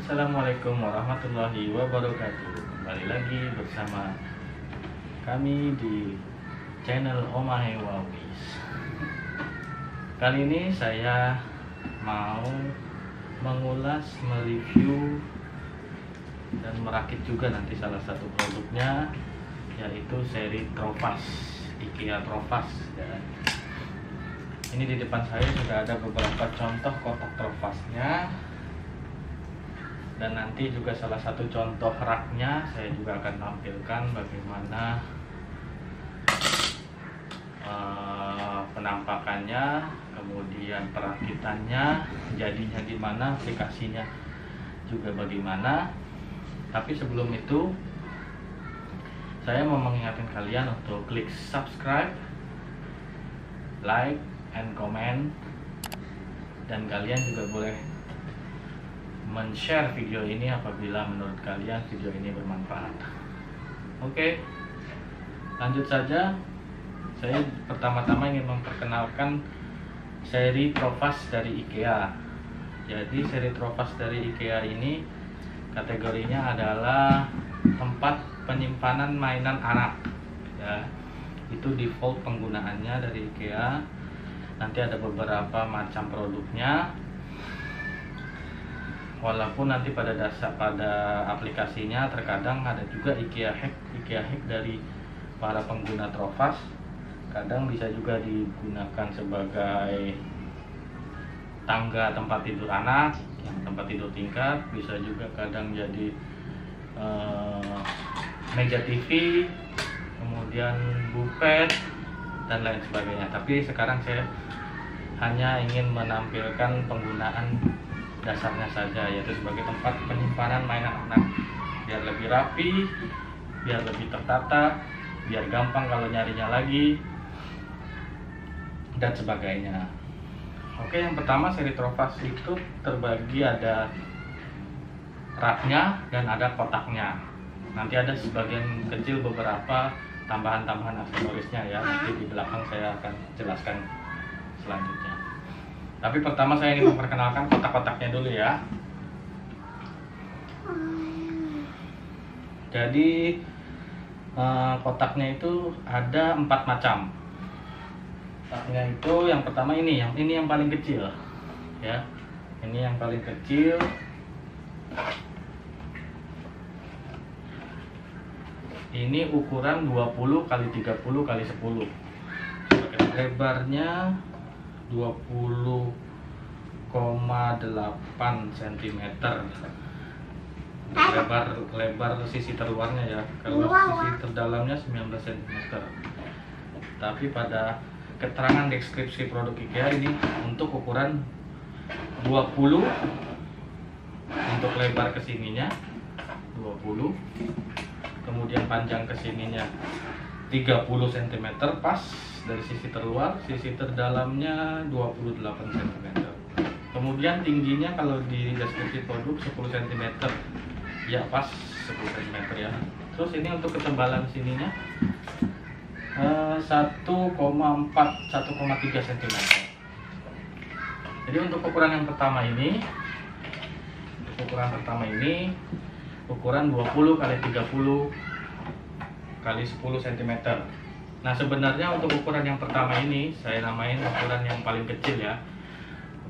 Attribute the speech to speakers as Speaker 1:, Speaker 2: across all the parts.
Speaker 1: Assalamualaikum warahmatullahi wabarakatuh. Kembali lagi bersama kami di channel Omahe Wawis. Kali ini saya mau mengulas, mereview, dan merakit juga nanti salah satu produknya, yaitu seri Trovas, IKEA Trovas ya. Ini di depan saya sudah ada beberapa contoh kotak Trovasnya, dan nanti juga salah satu contoh raknya saya juga akan tampilkan bagaimana penampakannya, kemudian perakitannya, jadinya di mana, aplikasinya juga bagaimana. Tapi sebelum itu saya mau mengingatkan kalian untuk klik subscribe, like, and comment, dan kalian juga boleh men-share video ini apabila menurut kalian video ini bermanfaat. Oke, lanjut saja. Saya pertama-tama ingin memperkenalkan seri Trovas dari IKEA. Jadi seri Trovas dari IKEA ini kategorinya adalah tempat penyimpanan mainan anak ya. Itu default penggunaannya dari IKEA. Nanti ada beberapa macam produknya, walaupun nanti pada aplikasinya terkadang ada juga IKEA hack dari para pengguna Trovas. Kadang bisa juga digunakan sebagai tangga tempat tidur anak, yang tempat tidur tingkat, bisa juga kadang jadi meja TV, kemudian buffet, dan lain sebagainya. Tapi sekarang saya hanya ingin menampilkan penggunaan dasarnya saja, yaitu sebagai tempat penyimpanan mainan anak, biar lebih rapi, biar lebih tertata, biar gampang kalau nyarinya lagi, dan sebagainya. Oke, yang pertama seri Trovas itu terbagi ada raknya dan ada kotaknya. Nanti ada sebagian kecil beberapa tambahan-tambahan aksesorisnya ya, nanti di belakang saya akan jelaskan selanjutnya. Tapi pertama saya ingin memperkenalkan kotak-kotaknya dulu ya. Jadi kotaknya itu ada 4 macam. Kotaknya itu yang pertama ini yang paling kecil ya. Ini yang paling kecil. Ini ukuran 20 x 30 x 10. Lebarnya 20,8 cm. Lebar sisi terluarnya ya. Kalau sisi terdalamnya 19 cm. Tapi pada keterangan deskripsi produk IKEA ini untuk ukuran 20 untuk lebar kesininya 20, kemudian panjang kesininya 30 cm pas dari sisi terluar, sisi terdalamnya 28 cm. Kemudian tingginya kalau di deskripsi produk 10 cm. Ya pas 10 cm ya. Terus ini untuk ketebalan sininya 1,3 cm. Jadi untuk ukuran yang pertama ini, ukuran 20 x 30 x 10 cm. Nah sebenarnya untuk ukuran yang pertama ini saya namain ukuran yang paling kecil ya.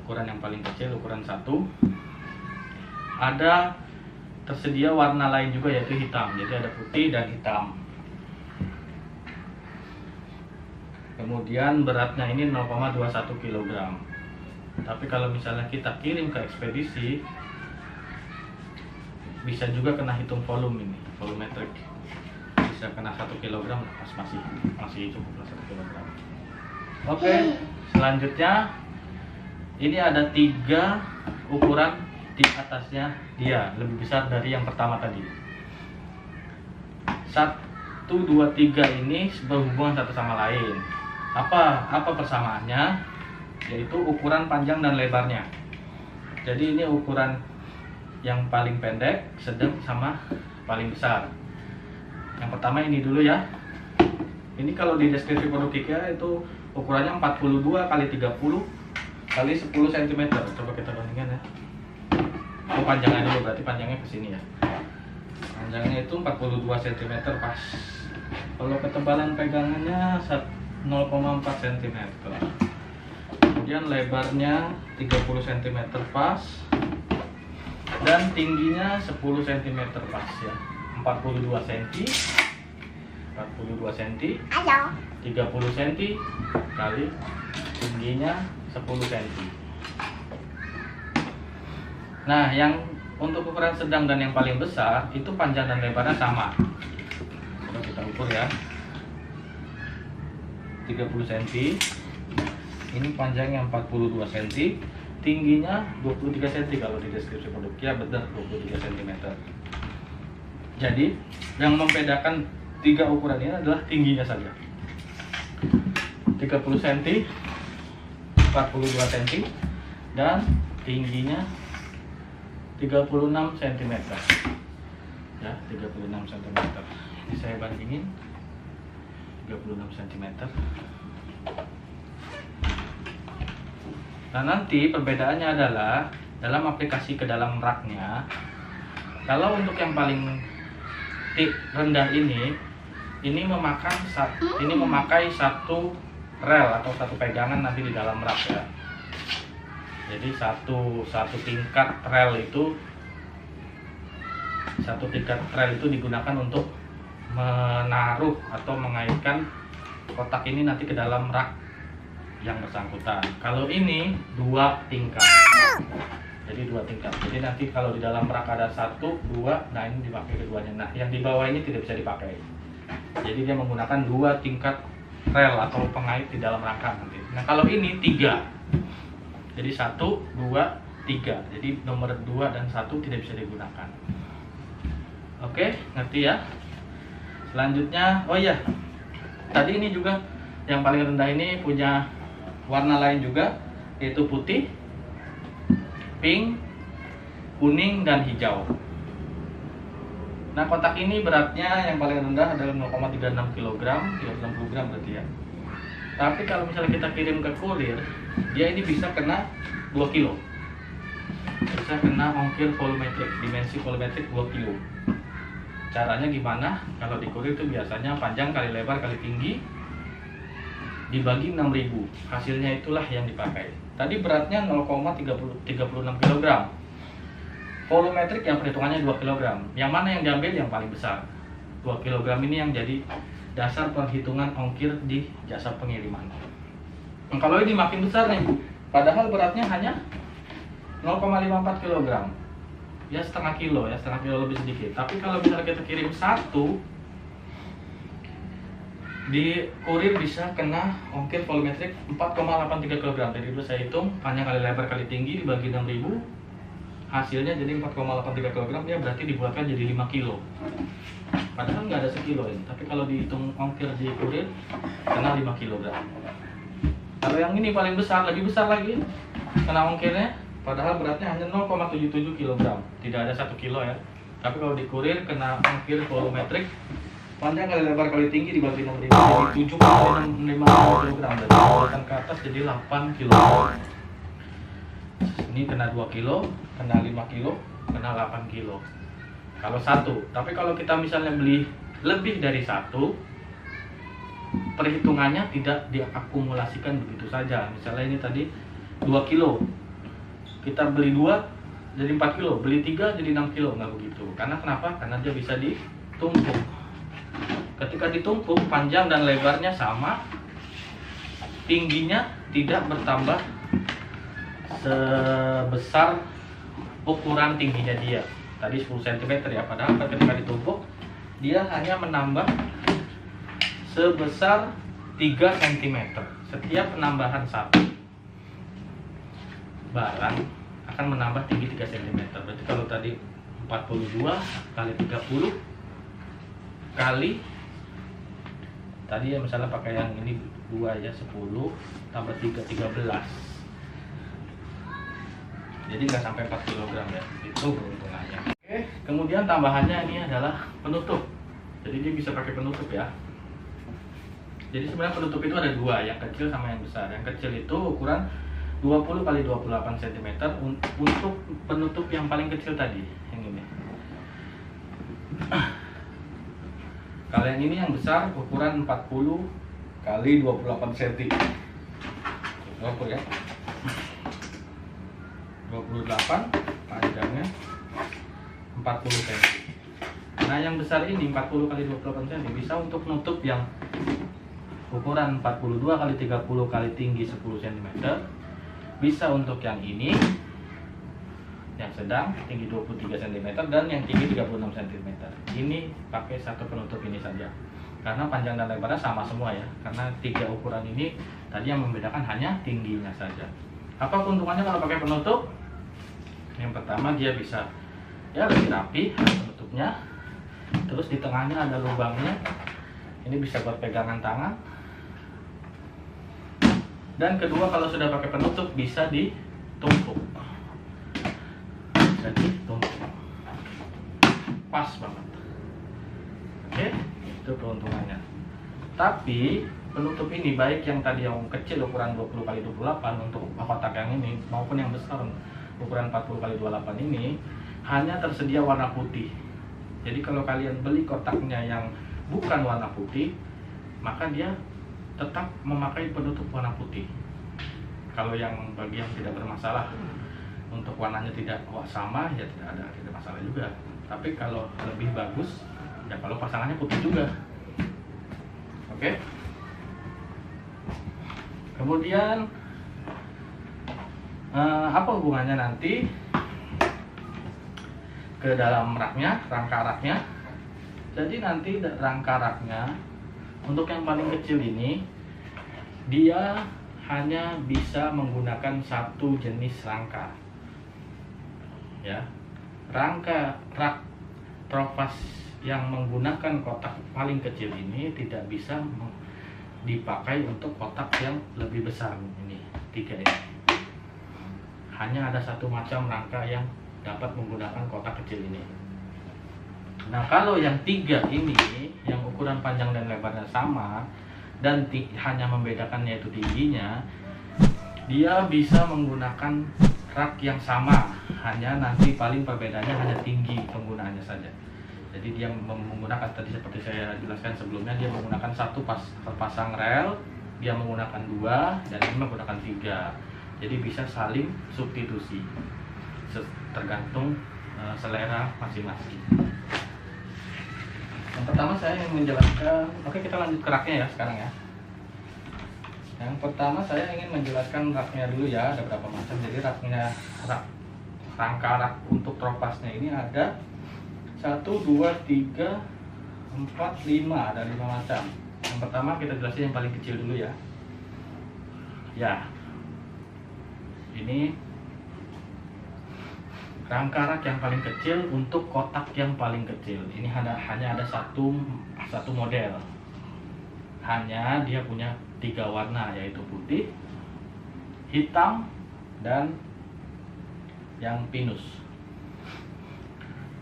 Speaker 1: Ukuran yang paling kecil, ukuran 1. Ada tersedia warna lain juga yaitu hitam. Jadi ada putih dan hitam. Kemudian beratnya ini 0,21 kg. Tapi kalau misalnya kita kirim ke ekspedisi, bisa juga kena hitung volume ini, volumetrik. Bisa kena 1 kg, masih cukup 1 kg. Oke, selanjutnya ini ada 3 ukuran di atasnya dia lebih besar dari yang pertama tadi. 1, 2, 3 ini berhubungan satu sama lain. Apa persamaannya? Yaitu ukuran panjang dan lebarnya. Jadi ini ukuran yang paling pendek, sedang, sama paling besar. Yang pertama ini dulu ya. Ini kalau di deskripsi produk IKEA itu ukurannya 42 kali 30 kali 10 cm. Coba kita bandingkan ya. Oh, panjangnya dulu, berarti panjangnya ke sini ya. Panjangnya itu 42 cm pas. Kalau ketebalan pegangannya 0,4 cm. Kemudian lebarnya 30 cm pas. Dan tingginya 10 cm pas ya. 42 cm 30 cm kali tingginya 10 cm. Nah, yang untuk ukuran sedang dan yang paling besar itu panjang dan lebarnya sama. Coba kita ukur ya. 30 cm. Ini panjangnya 42 cm, tingginya 23 cm kalau di deskripsi produk. Ya benar, 23 cm. Jadi, yang membedakan tiga ukuran ini adalah tingginya saja. 30 cm, 42 cm, dan tingginya 36 cm. Ya, 36 cm. Ini saya bandingin 36 cm. Nah, nanti perbedaannya adalah dalam aplikasi ke dalam raknya. Kalau untuk yang paling rendah ini memakai satu rel atau satu pegangan nanti di dalam rak ya. Jadi satu tingkat rel itu digunakan untuk menaruh atau mengaitkan kotak ini nanti ke dalam rak yang bersangkutan. Kalau ini 2 tingkat. Jadi 2 tingkat. Jadi nanti kalau di dalam rak ada 1, 2, nah ini dipakai keduanya. Nah, yang di bawah ini tidak bisa dipakai. Jadi dia menggunakan 2 tingkat rel atau pengait di dalam rangka nanti. Nah, kalau ini 3. Jadi 1, 2, 3. Jadi nomor 2 dan 1 tidak bisa digunakan. Oke, ngerti ya? Selanjutnya, oh iya. Tadi ini juga yang paling rendah ini punya warna lain juga, yaitu putih, pink, kuning, dan hijau. Nah, kotak ini beratnya yang paling rendah adalah 0,36 kg, 360 gram berarti ya. Tapi kalau misalnya kita kirim ke kurir, dia ini bisa kena 2 kilo. Bisa kena ongkir volumetrik, dimensi volumetrik 2 kilo. Caranya gimana? Kalau di kurir itu biasanya panjang kali lebar kali tinggi dibagi 6.000. Hasilnya itulah yang dipakai. Tadi beratnya 0,36 kg. Volumetrik yang perhitungannya 2 kg. Yang mana yang diambil? Yang paling besar. 2 kg ini yang jadi dasar perhitungan ongkir di jasa pengiriman. Nah, kalau ini makin besar nih, padahal beratnya hanya 0,54 kg. Ya setengah kilo lebih sedikit. Tapi kalau misalnya kita kirim 1, di kurir bisa kena ongkir volumetrik 4,83 kg. Jadi dulu saya hitung panjang kali lebar kali tinggi dibagi 6.000, hasilnya jadi 4,83 kg. Ya berarti dibuatkan jadi 5 kilo. Padahal nggak ada sekilo ini. Tapi kalau dihitung ongkir di kurir kena 5 kg. Kalau yang ini paling besar, lebih besar lagi kena ongkirnya, padahal beratnya hanya 0,77 kg. Tidak ada 1 kilo ya. Tapi kalau di kurir kena ongkir volumetrik panjang kali lebar kali tinggi dibagi 6.000 jadi 7,5 kg. Dan dibuatkan ke atas jadi 8 kg. Ini kena 2 kilo, kena 5 kilo, kena 8 kilo. Kalau 1. Tapi kalau kita misalnya beli lebih dari 1, perhitungannya tidak diakumulasikan begitu saja. Misalnya ini tadi 2 kilo, kita beli 2 jadi 4 kilo, beli 3 jadi 6 kilo, nggak begitu. Karena kenapa? Karena dia bisa ditumpuk. Ketika ditumpuk, panjang dan lebarnya sama, tingginya tidak bertambah sebesar ukuran tingginya dia. Tadi 10 cm ya, padahal ketika ditumpuk dia hanya menambah sebesar 3 cm. Setiap penambahan satu barang akan menambah tinggi 3 cm. Berarti kalau tadi 42 kali 30 kali tadi ya, misalnya pakai yang ini 2 ya, 10 tambah 3, 13. Jadi nggak sampai 4 kg ya, itu keuntungannya. Oke, kemudian tambahannya ini adalah penutup. Jadi dia bisa pakai penutup ya. Jadi sebenarnya penutup itu ada dua, yang kecil sama yang besar. Yang kecil itu ukuran 20 kali 28 cm untuk penutup yang paling kecil tadi, yang ini. Kalau yang ini yang besar ukuran 40 kali 28 cm. 20 ya. 28 panjangnya 40 cm. Nah, yang besar ini 40 kali 28 cm bisa untuk nutup yang ukuran 42 kali 30 kali tinggi 10 cm. Bisa untuk yang ini yang sedang tinggi 23 cm dan yang tinggi 36 cm. Ini pakai satu penutup ini saja. Karena panjang dan lebarnya sama semua ya. Karena tiga ukuran ini tadi yang membedakan hanya tingginya saja. Apa keuntungannya kalau pakai penutup? Yang pertama, dia bisa ya lebih rapi penutupnya. Terus di tengahnya ada lubangnya. Ini bisa buat pegangan tangan. Dan kedua, kalau sudah pakai penutup bisa ditumpuk. Bisa ditumpuk. Pas banget. Oke, itu keuntungannya. Tapi penutup ini baik yang tadi yang kecil ukuran 20 kali 28 untuk kotak yang ini maupun yang besar ukuran 40 kali 28 ini hanya tersedia warna putih. Jadi kalau kalian beli kotaknya yang bukan warna putih, maka dia tetap memakai penutup warna putih. Kalau yang bagi yang tidak bermasalah untuk warnanya tidak sama, ya tidak masalah juga. Tapi kalau lebih bagus, ya kalau pasangannya putih juga. Oke. Kemudian apa hubungannya nanti ke dalam raknya, rangka raknya? Jadi nanti rangka raknya untuk yang paling kecil ini dia hanya bisa menggunakan satu jenis rangka. Ya. Rangka rak Tropaz yang menggunakan kotak paling kecil ini tidak bisa dipakai untuk kotak yang lebih besar ini, 3 ini. Hanya ada satu macam rangka yang dapat menggunakan kotak kecil ini. Nah, kalau yang 3 ini yang ukuran panjang dan lebarnya sama dan hanya membedakannya itu tingginya, dia bisa menggunakan rak yang sama, hanya nanti paling perbedaannya hanya tinggi penggunaannya saja. Jadi dia menggunakan tadi seperti saya jelaskan sebelumnya, dia menggunakan satu pasang rel, dia menggunakan 2 dan ini menggunakan 3. Jadi bisa saling substitusi tergantung selera masing-masing. Yang pertama saya ingin menjelaskan, oke kita lanjut ke raknya ya sekarang ya. Yang pertama saya ingin menjelaskan raknya dulu ya, ada berapa macam. Jadi rangka rak untuk Tropaznya ini ada 1, 2, 3, 4, 5, ada 5 macam. Yang pertama kita jelasin yang paling kecil dulu ya. Ya, ini rangka rak yang paling kecil untuk kotak yang paling kecil. Ini hanya ada satu model. Hanya dia punya 3 warna, yaitu putih, hitam, dan yang pinus.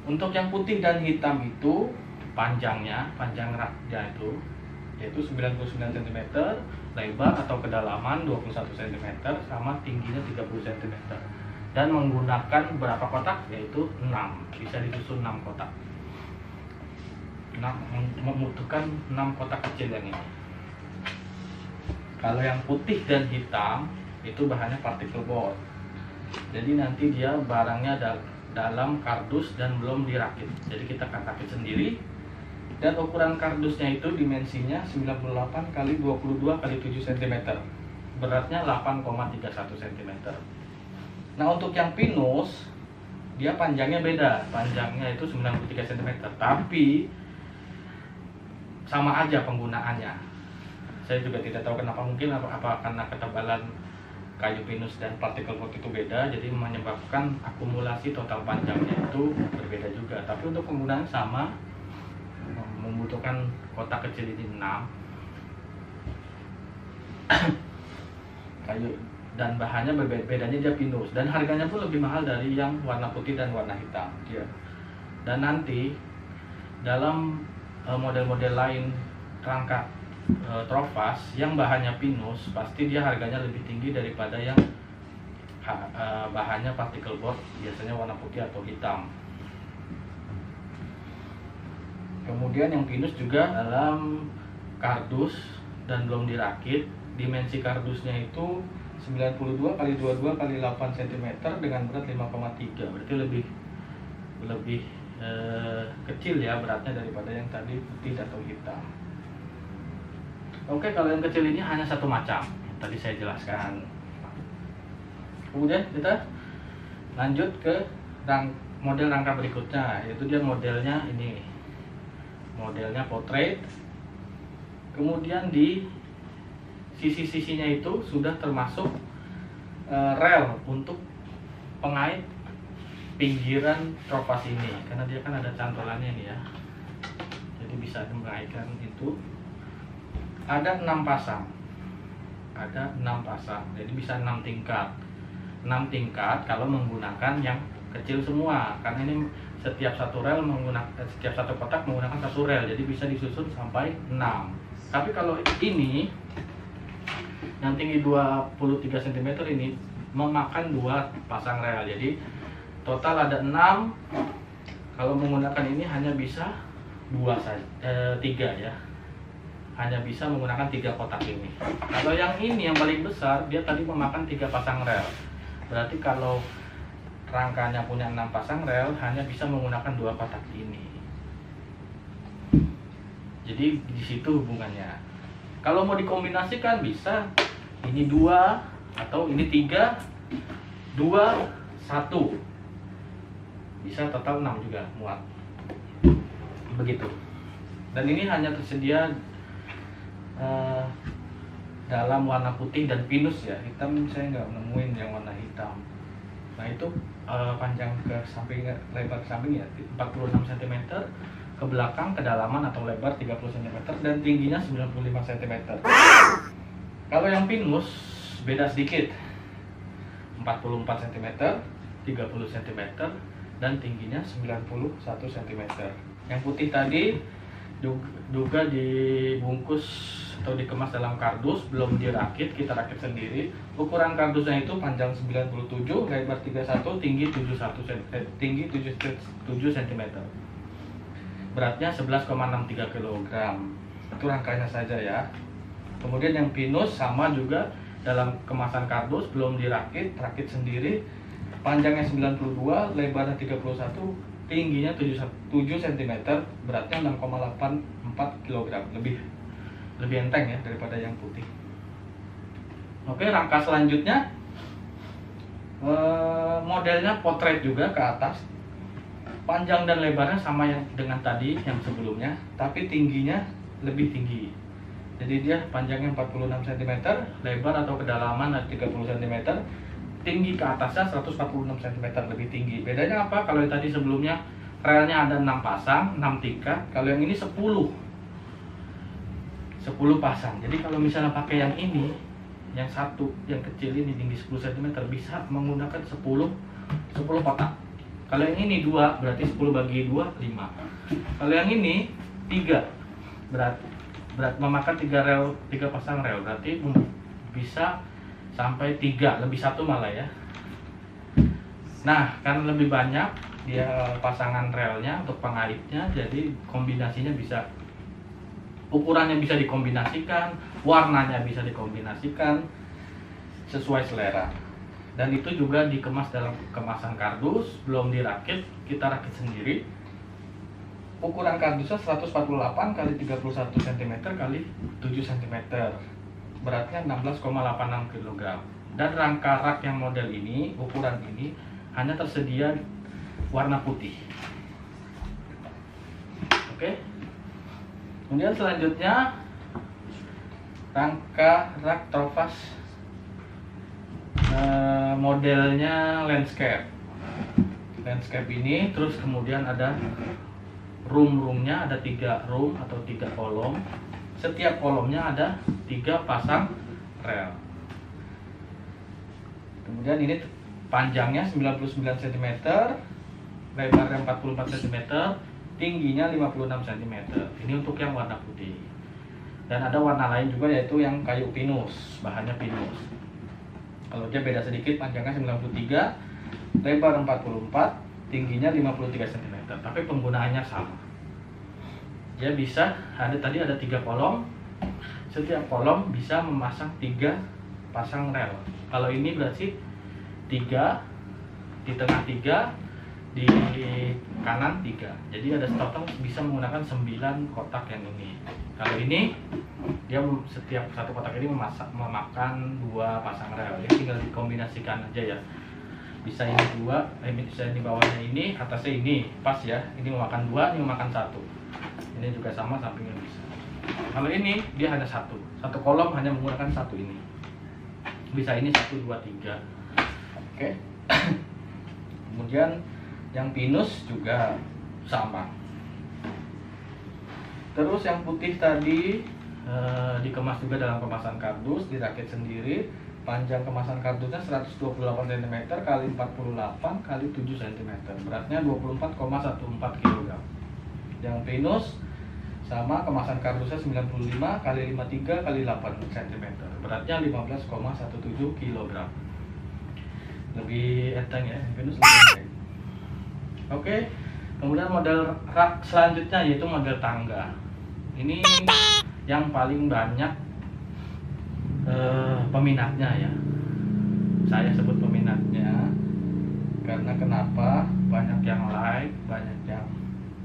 Speaker 1: Untuk yang putih dan hitam itu panjang raknya itu yaitu 99 cm, lebar atau kedalaman 21 cm, sama tingginya 30 cm. Dan menggunakan berapa kotak? Yaitu 6. Bisa disusun 6 kotak. Membutuhkan 6 kotak kecil yang ini. Kalau yang putih dan hitam itu bahannya particle board. Jadi nanti dia barangnya dalam kardus dan belum dirakit. Jadi kita akan rakit sendiri. Dan ukuran kardusnya itu dimensinya 98 kali 22 kali 7 cm. Beratnya 8,31 cm. Nah, untuk yang pinus dia panjangnya beda. Panjangnya itu 93 cm, tapi sama aja penggunaannya. Saya juga tidak tahu kenapa, mungkin apa karena ketebalan kayu pinus dan partikel board itu beda, jadi menyebabkan akumulasi total panjangnya itu berbeda juga. Tapi untuk penggunaan sama, membutuhkan kotak kecil ini 6 kayu, dan bahannya bedanya dia pinus, dan harganya pun lebih mahal dari yang warna putih dan warna hitam dia. Dan nanti dalam model-model lain rangka Trofast yang bahannya pinus, pasti dia harganya lebih tinggi daripada yang bahannya particle board, biasanya warna putih atau hitam. Kemudian yang pinus juga dalam kardus dan belum dirakit, dimensi kardusnya itu 92 x 22 x 8 cm dengan berat 5,3, berarti lebih kecil ya beratnya daripada yang tadi putih atau hitam. Oke, kalau yang kecil ini hanya satu macam yang tadi saya jelaskan. Kemudian kita lanjut ke model rangka berikutnya, yaitu dia modelnya ini, modelnya portrait. Kemudian di sisi-sisinya itu sudah termasuk rel untuk pengait pinggiran Trofast ini, karena dia kan ada cantolannya nih ya, jadi bisa mengaitkan itu. Ada 6 pasang, jadi bisa 6 tingkat. 6 tingkat kalau menggunakan yang kecil semua, karena ini setiap satu kotak menggunakan satu rel, jadi bisa disusun sampai 6. Tapi kalau ini yang tinggi 23 cm ini memakan 2 pasang rel, jadi total ada 6. Kalau menggunakan ini hanya bisa 3 ya, hanya bisa menggunakan 3 kotak ini. Kalau yang ini yang paling besar, dia tadi memakan 3 pasang rel, berarti kalau rangkanya punya 6 pasang rel hanya bisa menggunakan 2 kotak ini. Jadi di situ hubungannya. Kalau mau dikombinasikan bisa ini 2 atau ini 3, 2, 1, bisa total 6 juga muat, begitu. Dan ini hanya tersedia dalam warna putih dan pinus ya, hitam saya nggak nemuin yang warna hitam. Nah itu panjang ke samping, lebar ke samping ya 46 cm, ke belakang kedalaman atau lebar 30 cm, dan tingginya 95 cm. Kalau yang pinus beda sedikit, 44 cm, 30 cm, dan tingginya 91 cm. Yang putih tadi juga dibungkus atau dikemas dalam kardus, belum dirakit, kita rakit sendiri. Ukuran kardusnya itu panjang 97, lebar 31, tinggi 7 cm. Beratnya 11,63 kg. Itu rangkanya saja ya. Kemudian yang pinus sama juga dalam kemasan kardus, belum dirakit, rakit sendiri. Panjangnya 92, lebarnya 31, tingginya 7 cm, beratnya 6,84 kg, lebih enteng ya daripada yang putih. Oke, rangka selanjutnya modelnya portrait juga ke atas. Panjang dan lebarnya sama yang dengan tadi yang sebelumnya, tapi tingginya lebih tinggi. Jadi dia panjangnya 46 cm, lebar atau kedalaman 30 cm, tinggi ke atasnya 146 cm, lebih tinggi. Bedanya apa? Kalau yang tadi sebelumnya relnya ada 6 pasang, 6 tingkat. Kalau yang ini 10 pasang. Jadi kalau misalnya pakai yang ini, yang satu, yang kecil ini tinggi 10 cm, bisa menggunakan 10 kotak. Kalau yang ini 2, berarti 10 bagi 2, 5. Kalau yang ini 3, berat memakan 3 pasang rel, berarti bisa sampai 3, lebih 1 malah ya. Nah, karena lebih banyak dia pasangan relnya untuk pengaitnya, jadi kombinasinya bisa, ukurannya bisa dikombinasikan, warnanya bisa dikombinasikan sesuai selera. Dan itu juga dikemas dalam kemasan kardus, belum dirakit, kita rakit sendiri. Ukuran kardusnya 148 x 31 cm x 7 cm. Beratnya 16,86 kg. Dan rangka rak yang model ini, ukuran ini hanya tersedia warna putih. Oke. Kemudian selanjutnya rangka rak Trofast modelnya landscape ini, terus kemudian ada roomnya, ada 3 room atau 3 kolom. Setiap kolomnya ada 3 pasang rel. Kemudian ini panjangnya 99 cm, lebarnya 44 cm, tingginya 56 cm. Ini untuk yang warna putih. Dan ada warna lain juga, yaitu yang kayu pinus, bahannya pinus. Kalau dia beda sedikit, panjangnya 93, lebar 44, tingginya 53 cm. Tapi penggunaannya sama. Dia bisa tadi ada 3 kolom. Setiap kolom bisa memasang 3 pasang rel. Kalau ini berarti 3, di tengah 3, di kanan 3. Jadi ada total bisa menggunakan 9 kotak yang ini. Kalau ini dia setiap satu kotak ini memakan 2 pasang rel. Jadi tinggal dikombinasikan aja ya. Bisa ini 2, bisa ini bawahnya ini, atasnya ini, pas ya. Ini memakan 2, ini memakan 1. Ini juga sama, sampingnya bisa. Kalau ini dia hanya satu kolom hanya menggunakan 1 ini. Bisa ini 1, 2, 3. Oke. Kemudian yang pinus juga sama. Terus yang putih tadi dikemas juga dalam kemasan kardus, dirakit sendiri. Panjang kemasan kardusnya 128 cm kali 48 kali 7 cm. Beratnya 24,14 kg. Yang pinus sama, kemasan kardusnya 95 kali 53 kali 8 cm. Beratnya 15,17 kg. Lebih enteng ya, pinus lebih enteng. Oke. Kemudian model rak selanjutnya yaitu model tangga. Ini yang paling banyak peminatnya ya. Saya sebut peminatnya karena kenapa? Banyak yang like, banyak yang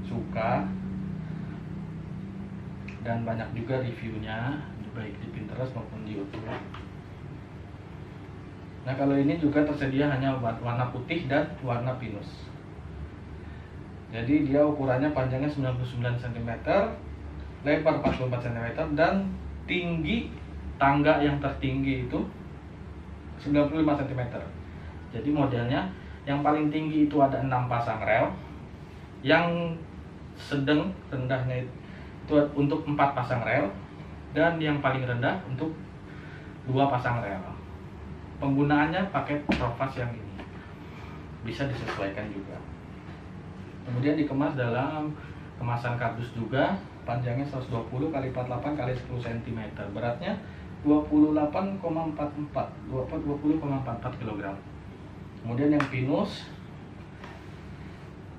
Speaker 1: suka, dan banyak juga reviewnya, baik di Pinterest maupun di YouTube. Nah, kalau ini juga tersedia hanya warna putih dan warna pinus. Jadi dia ukurannya panjangnya 99 cm, lebar 44 cm, dan tinggi tangga yang tertinggi itu 95 cm. Jadi modelnya yang paling tinggi itu ada 6 pasang rel, yang sedang rendahnya itu untuk 4 pasang rel, dan yang paling rendah untuk 2 pasang rel. Penggunaannya pakai Trovas yang ini, bisa disesuaikan juga. Kemudian dikemas dalam kemasan kardus juga, panjangnya 120 kali 48 kali 10 cm, beratnya 20,44 kg. Kemudian yang pinus,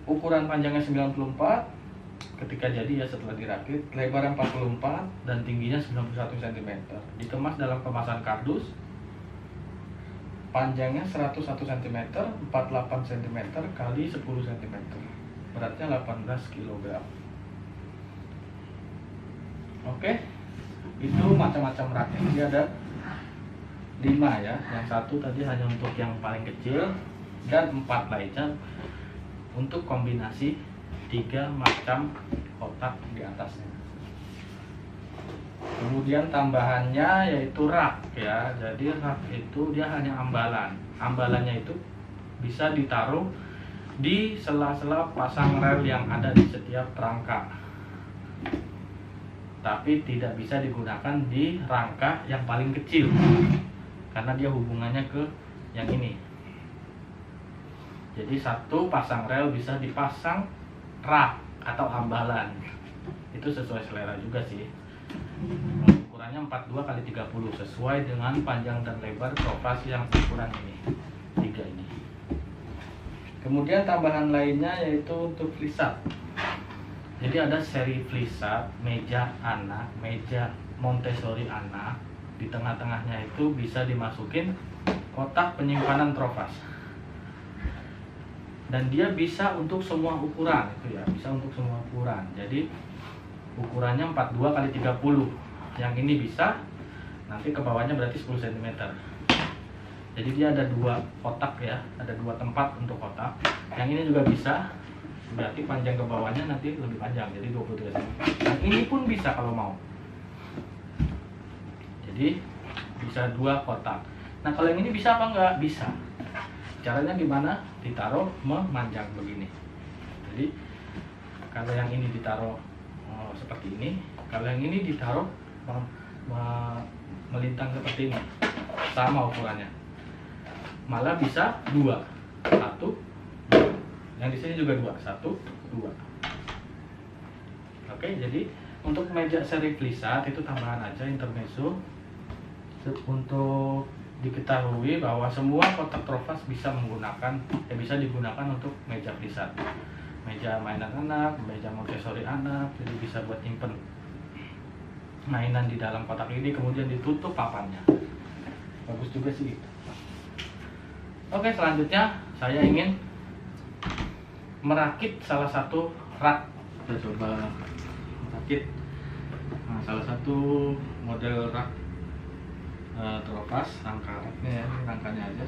Speaker 1: ukuran panjangnya 94 ketika jadi ya, setelah dirakit, lebar 44 dan tingginya 91 cm. Dikemas dalam kemasan kardus, panjangnya 101 cm, 48 cm kali 10 cm. Beratnya 18 kg. Oke. Itu macam-macam raknya. Dia ada 5 ya. Yang satu tadi hanya untuk yang paling kecil, dan 4 lainnya untuk kombinasi 3 macam kotak di atasnya. Kemudian tambahannya yaitu rak ya. Jadi rak itu dia hanya ambalan. Ambalannya itu bisa ditaruh di sela-sela pasang rel yang ada di setiap rangka. Tapi tidak bisa digunakan di rangka yang paling kecil karena dia hubungannya ke yang ini. Jadi satu pasang rel bisa dipasang rak atau ambalan. Itu sesuai selera juga sih. Ukurannya 42 kali 30 sesuai dengan panjang dan lebar Trovas yang ukuran ini. 3 ini. Kemudian tambahan lainnya yaitu untuk flisat. Jadi ada seri flisat, meja anak, meja Montessori anak. Di tengah-tengahnya itu bisa dimasukin kotak penyimpanan Trovas. Dan dia bisa untuk semua ukuran itu ya, bisa untuk semua ukuran. Jadi ukurannya 42 kali 30. Yang ini bisa, nanti ke bawahnya berarti 10 cm. Jadi dia ada 2 kotak ya, ada 2 tempat untuk kotak. Yang ini juga bisa. Berarti panjang ke bawahnya nanti lebih panjang, jadi 23 cm. Dan ini pun bisa kalau mau. Jadi bisa 2 kotak. Nah kalau yang ini bisa apa enggak? Bisa. Caranya gimana? Ditaruh memanjang begini. Jadi kalau yang ini ditaruh seperti ini, kalau yang ini ditaruh melintang seperti ini, sama ukurannya. Malah bisa 2, 1, 2. Yang di sini juga 2, 1, 2. Oke, jadi untuk meja seri Flisat itu tambahan aja intermezzo untuk diketahui bahwa semua kotak Trovas bisa bisa digunakan untuk meja Flisat, meja mainan anak, meja Montessori anak, jadi bisa buat nyimpen mainan di dalam kotak ini, kemudian ditutup papannya. Bagus juga sih gitu. Oke, selanjutnya saya ingin merakit salah satu rak. Kita coba merakit salah satu model rak Trovas, rangka raknya ya, ini rangkanya aja.